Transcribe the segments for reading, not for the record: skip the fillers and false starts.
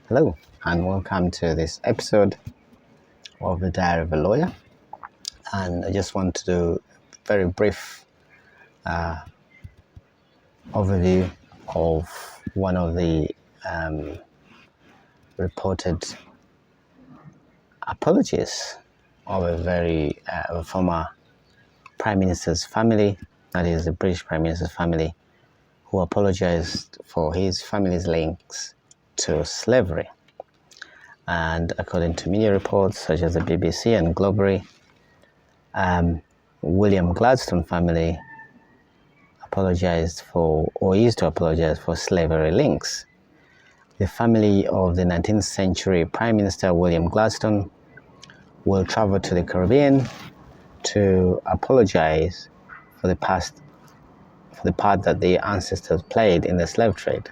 Hello and welcome to this episode of the Diary of a Lawyer. And I just want to do a very brief overview of one of the reported apologies of a former Prime Minister's family, that is the British Prime Minister's family, who apologized for his family's links to slavery. And according to media reports such as the BBC and Globary, William Gladstone family apologized for, or used to apologize for, slavery links. The family of the 19th century Prime Minister William Gladstone will travel to the Caribbean to apologize for the part that their ancestors played in the slave trade.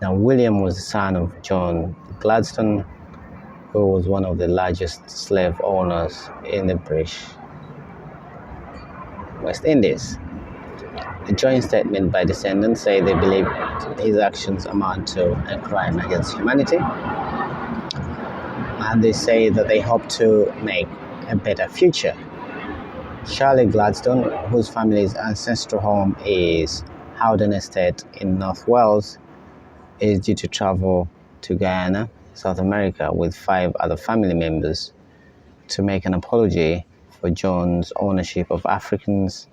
Now, William was the son of John Gladstone, who was one of the largest slave owners in the British West Indies. A joint statement by descendants say they believe his actions amount to a crime against humanity, and they say that they hope to make a better future. Charlie Gladstone, whose family's ancestral home is Howden Estate in North Wales, is due to travel to Guyana, South America, with 5 other family members to make an apology for John's ownership of Africans,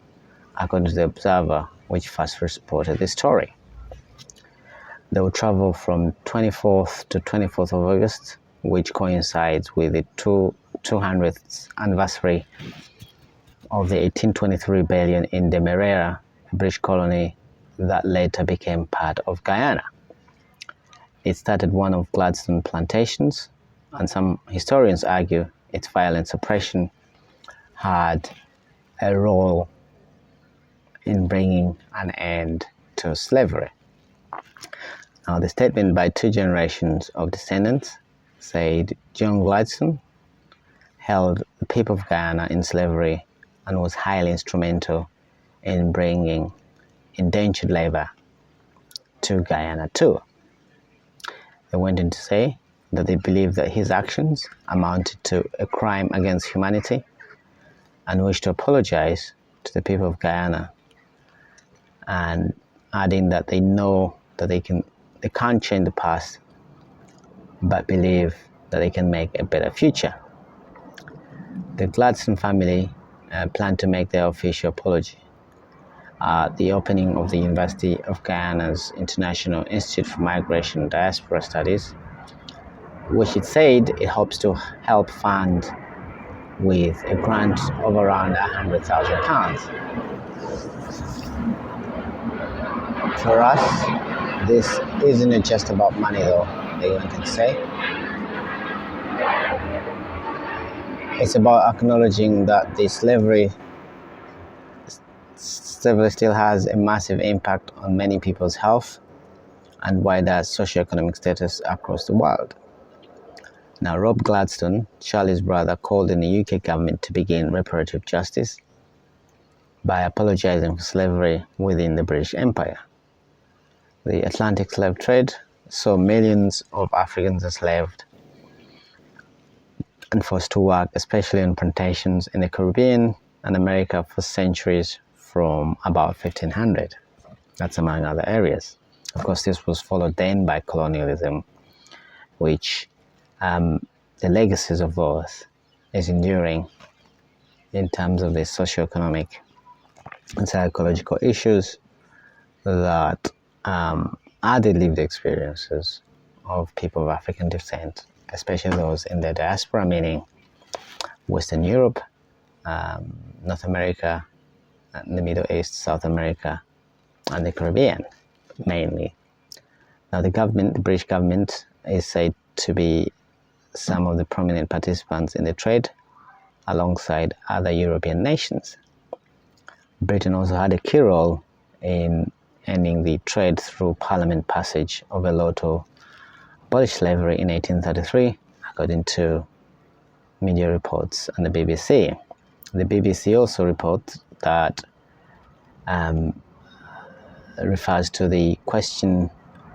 according to the Observer, which first reported the story. They will travel from 24th to 24th of August, which coincides with the 200th anniversary of the 1823 rebellion in Demerara, a British colony that later became part of Guyana. It started one of Gladstone plantations, and some historians argue its violent suppression had a role in bringing an end to slavery. Now, the statement by 2 generations of descendants said John Gladstone held the people of Guyana in slavery and was highly instrumental in bringing indentured labor to Guyana too. They went on to say that they believe that his actions amounted to a crime against humanity and wish to apologize to the people of Guyana, and adding that they know that they can't change the past, but believe that they can make a better future. The Gladstone family plan to make their official apology at the opening of the University of Guyana's International Institute for Migration and Diaspora Studies, which it said it hopes to help fund with a grant of around £100,000. For us, this isn't just about money, though, they went to say. It's about acknowledging that the slavery still has a massive impact on many people's health and wider socioeconomic status across the world. Now, Rob Gladstone, Charlie's brother, called on the UK government to begin reparative justice by apologizing for slavery within the British Empire. The Atlantic slave trade saw millions of Africans enslaved and forced to work, especially on plantations in the Caribbean and America, for centuries from about 1500. That's among other areas. Of course, this was followed then by colonialism, which the legacies of those is enduring in terms of the socioeconomic and psychological issues that are the lived experiences of people of African descent, especially those in the diaspora, meaning Western Europe, North America, the Middle East, South America, and the Caribbean, mainly. Now, the British government, is said to be some of the prominent participants in the trade, alongside other European nations. Britain also had a key role in ending the trade through Parliament passage of a law to abolish slavery in 1833, according to media reports and the BBC. The BBC also reports that refers to the question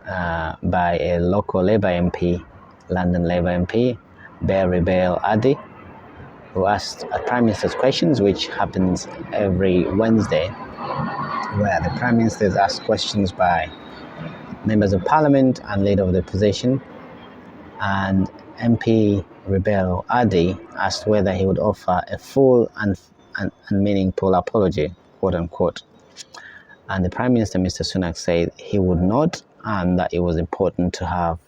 by a local Labour MP, London Labour MP, Barry Bale Addy, who asked Prime Minister's questions, which happens every Wednesday, where the Prime Minister is asked questions by members of Parliament and leader of the opposition. And MP Rebel Adi asked whether he would offer a full and meaningful apology, quote unquote. And the Prime Minister, Mr. Sunak, said he would not, and that it was important to have,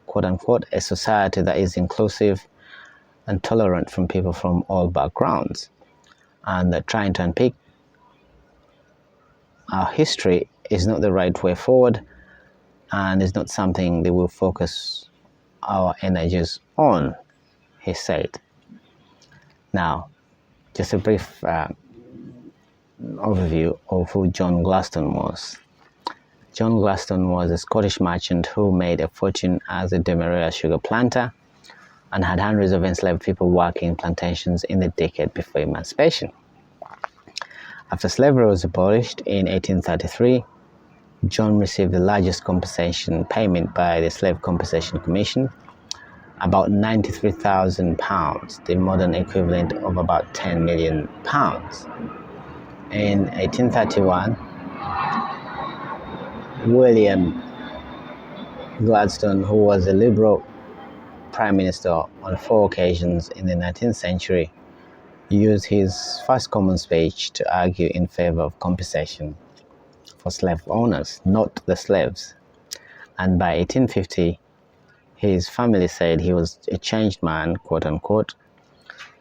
quote unquote, a society that is inclusive and tolerant from people from all backgrounds, and that trying to unpick our history is not the right way forward, and is not something they will focus our energies on, he said. Now, just a brief overview of who John Gladstone was. John Gladstone was a Scottish merchant who made a fortune as a Demerara sugar planter and had hundreds of enslaved people working in plantations in the decade before emancipation. After slavery was abolished in 1833, John received the largest compensation payment by the Slave Compensation Commission, about £93,000, the modern equivalent of about £10 million. In 1831, William Gladstone, who was a Liberal Prime Minister on 4 occasions in the 19th century, used his first common speech to argue in favor of compensation for slave owners, not the slaves. And by 1850, his family said he was a changed man, quote unquote,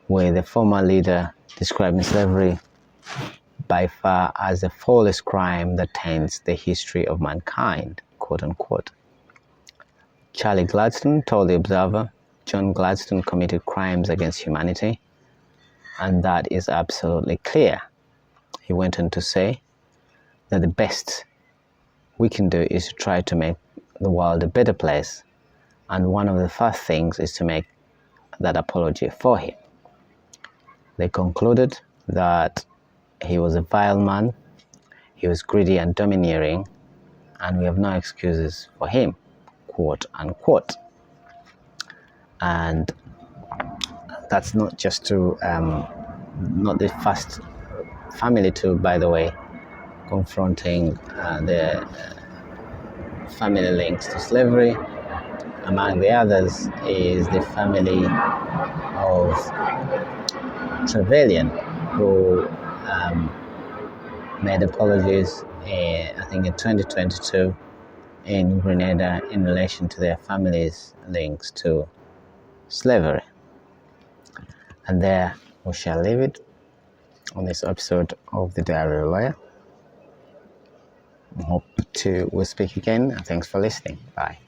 with the former leader describing slavery by far as the foulest crime that taints the history of mankind, quote unquote. Charlie Gladstone told The Observer, John Gladstone committed crimes against humanity, and that is absolutely clear. He went on to say that the best we can do is to try to make the world a better place, and one of the first things is to make that apology for him. They concluded that he was a vile man, he was greedy and domineering, and we have no excuses for him, quote unquote. And that's not just to, not the first family to, by the way, confronting the family links to slavery. Among the others is the family of Trevelyan, who made apologies, I think in 2022 in Grenada in relation to their family's links to slavery. And there we shall leave it on this episode of The Diary of a Lawyer. I hope we'll speak again, and thanks for listening. Bye.